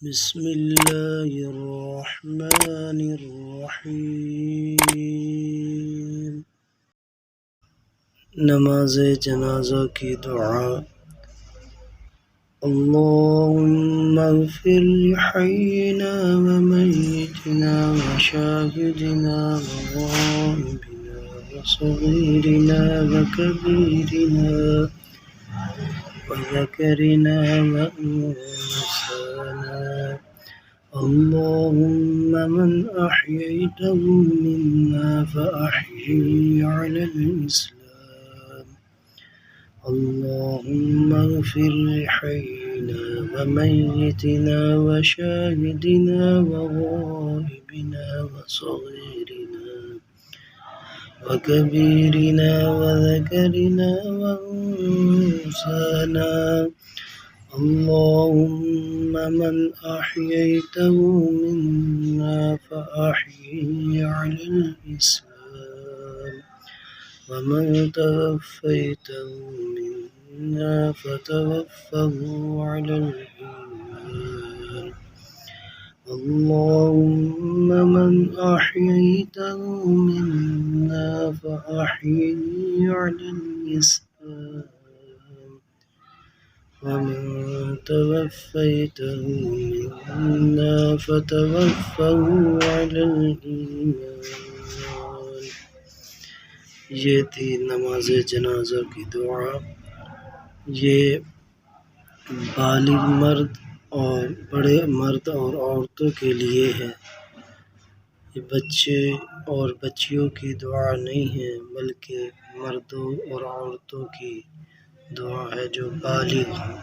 बिस्मिल्लाहिर्रहमानिर्रहीम। नमाज जनाजा की दुआ। अल्लाहुम्मा इग़फ़िर लिहय्यिना व मय्यितिना व शाहिदिना व गाइबिना व सग़ीरिना व कबीरिना व ज़करिना व उन्साना। अल्लाहुम्मा मन अह्यय्तहु मिन्ना फ़अह्यिही अलल इस्लाम। अल्लाहुम्मा इग़फ़िर लिहय्यिना व मय्यितिना व शाहिदिना व गाइबिना व सग़ीरिना व कबीरिना व ज़करिना व उन्साना। अल्लाहुम्मा मन अह्यय्तहु मिन्ना फ़अह्यिही अलल इस्लाम व मन तवफ़्फ़यतहु मिन्ना फ़तवफ़्फ़हु अलल ईमान। अल्लाहुम्मा मन अह्यय्तहु मिन्ना फ़अह्यिही अलल इस्लाम व मन तवफ़्फ़यतहु मिन्ना फ़तवफ़्फ़हु अलल ईमान। ये थी नमाज जनाजा की दुआ। ये बालिग मर्द और बड़े मर्द और औरतों के लिए है। ये बच्चे और बच्चियों की दुआ नहीं है, बल्कि मर्दों और औरतों की दुआ है जो बालिग हों।